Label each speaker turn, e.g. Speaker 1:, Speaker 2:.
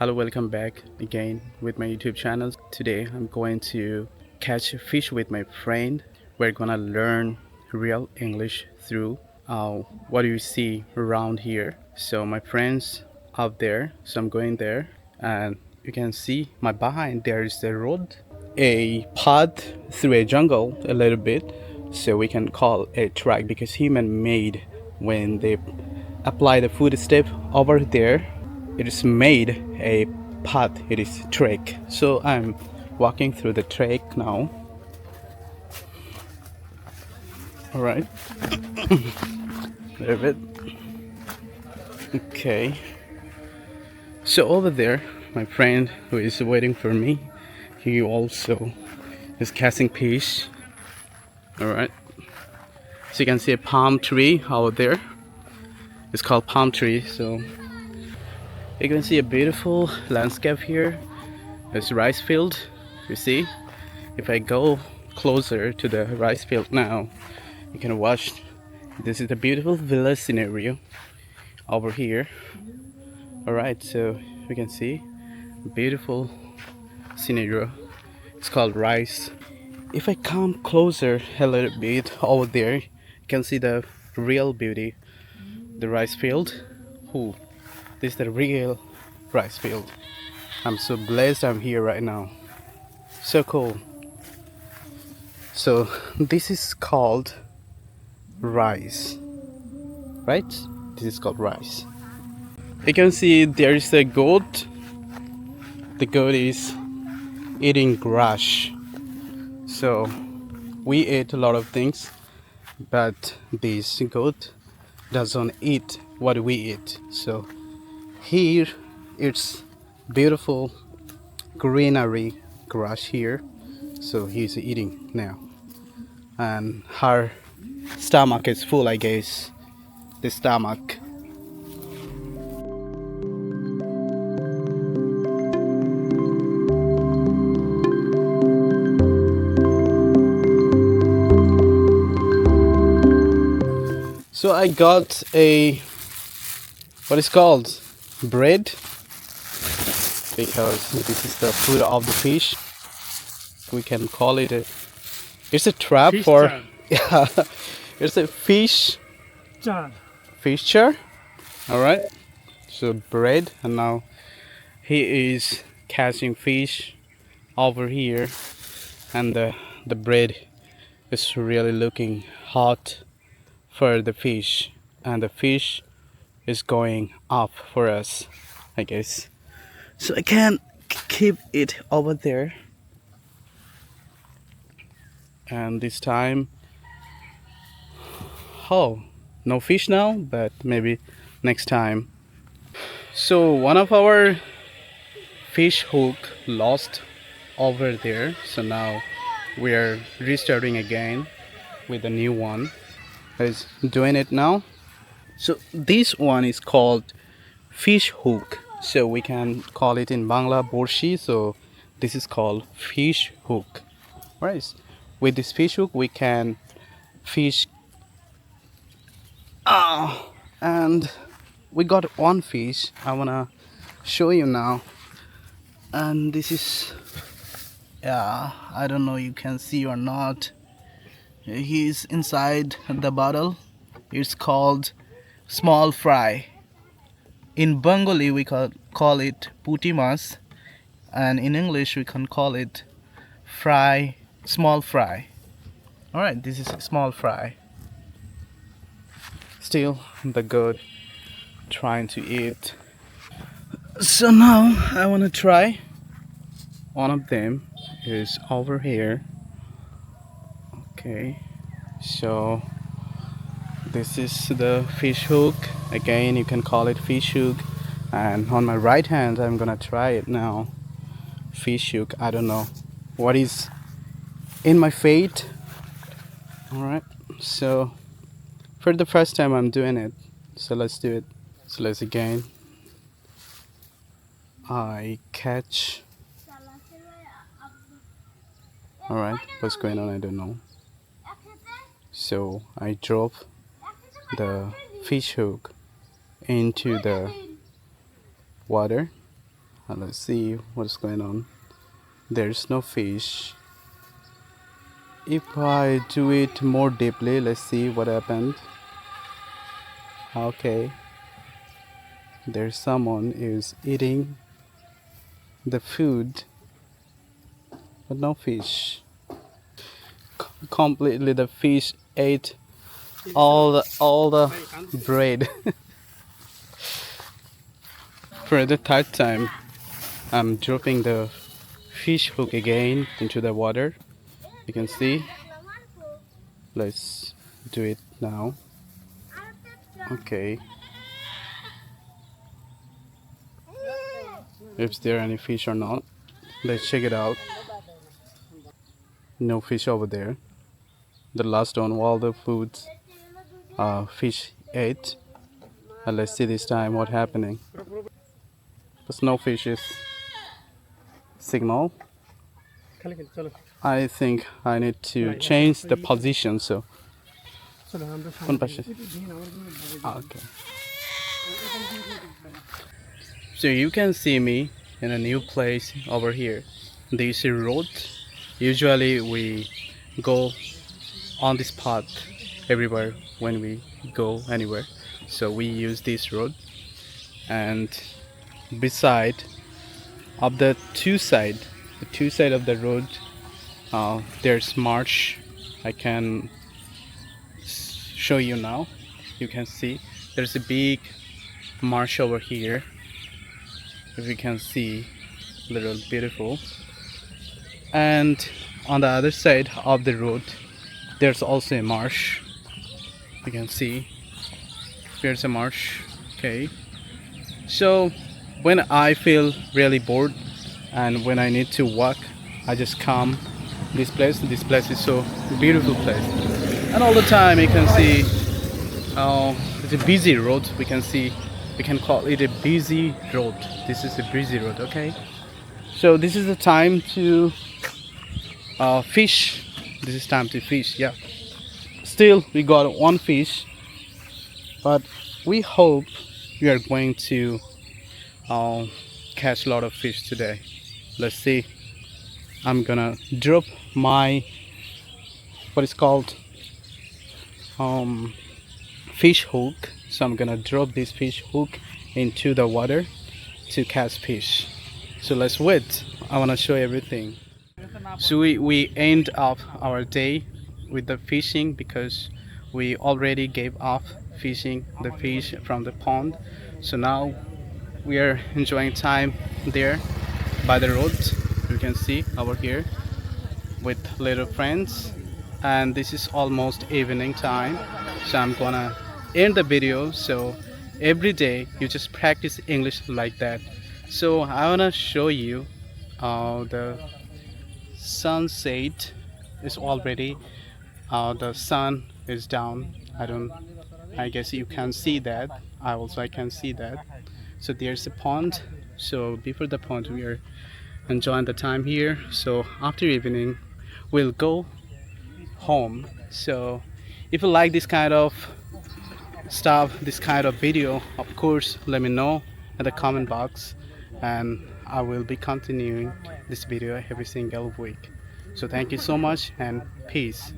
Speaker 1: Hello, welcome back again with my YouTube channel. Today I'm going to catch fish with my friend. We're gonna learn real English through what you see around here. So my friends out there, so I'm going there, and you can see my behind there is the road, a path through a jungle a little bit, so we can call a track because human made when they apply the footstep over there, it is made a path, it is track. So I'm walking through the track now. All right. A little bit. Okay, so over there my friend who is waiting for me, he also is catching fish. All right, so you can see a palm tree out there. It's called palm tree. So you can see a beautiful landscape here. There's rice field, you see. If I go closer to the rice field now, you can watch. This is a beautiful village scenario over here. All right, so you can see beautiful scenario. It's called rice. If I come closer a little bit over there, you can see the real beauty, the rice field. Ooh, this is the real rice field. I'm so blessed I'm here right now. So cool. So this is called rice, right? This is called rice. You can see there is a goat. The goat is eating grass. So we eat a lot of things, but this goat doesn't eat what we eat. So here it's beautiful greenery grass here. So he's eating now, and her stomach is full, I guess. The stomach. So I got a, what is called, bread, because this is the food of the fish. We can call it a, it's a trap
Speaker 2: Fish
Speaker 1: for
Speaker 2: jar.
Speaker 1: yeah, it's a fish jar. All right, so bread, and now he is catching fish over here, and the bread is really looking hot for the fish, and the fish is going up for us, I guess. So I can keep it over there, and this time, oh, no fish now, but maybe next time. So one of our fish hook lost over there, so now we are restarting again with a new one. Is doing it now. So this one is called fish hook, so we can call it in Bangla borshi. So this is called fish hook. Right, with this fish hook we can fish. And we got one fish I wanna show you now, and this is, yeah, I don't know you can see or not. He's inside the bottle. It's called small fry. In Bengali we call it puti mas, and in English we can call it fry, small fry. Alright, this is small fry. Still the goat trying to eat. So now I want to try. One of them is over here. Okay, so this is the fish hook. Again, you can call it fish hook. And on my right hand, I'm gonna try it now. Fish hook. I don't know what is in my fate. All right. So for the first time, I'm doing it. So let's do it. So let's again. I catch. All right. What's going on? I don't know. So I drop the fish hook into the water, Let's see what's going on. There's no fish. If I do it more deeply, let's see what happened. Okay, there's someone is eating the food, but no fish. Completely, the fish ate all the bread. For the third time, I'm dropping the fish hook again into the water. You can see. Let's do it now. Okay. If there any fish or not, let's check it out. No fish over there. The last one, all the foods fish ate. And let's see this time what happening. There's no fishes. Signal. I think I need to change the position. So. Okay. So you can see me in a new place over here. This is road. Usually we go on this path everywhere when we go anywhere. So we use this road, and beside of the two side of the road, there's marsh. I can show you now. You can see there's a big marsh over here. If you can see, little beautiful. And on the other side of the road, there's also a marsh. You can see there's a marsh. Okay, so when I feel really bored and when I need to walk, I just come this place. This place is so beautiful place, and all the time you can see it's a busy road. We can call it a busy road. This is a busy road. Okay, so this is the time to fish. This is time to fish. Yeah, still we got one fish, but we hope we are going to catch a lot of fish today. Let's see. I'm gonna drop my what is called fish hook. So I'm gonna drop this fish hook into the water to catch fish. So let's wait. I wanna show everything. So we end up our day with the fishing because we already gave up fishing the fish from the pond. So now we are enjoying time there by the road. You can see over here with little friends, and this is almost evening time. So I'm gonna end the video. So every day you just practice English like that. So I wanna show you the sunset is already the sun is down. I guess you can see that. I can see that. So there's a pond. So before the pond we are enjoying the time here. So after evening we'll go home. So if you like this kind of stuff, this kind of video, of course let me know in the comment box, and I will be continuing this video every single week. So thank you so much and peace.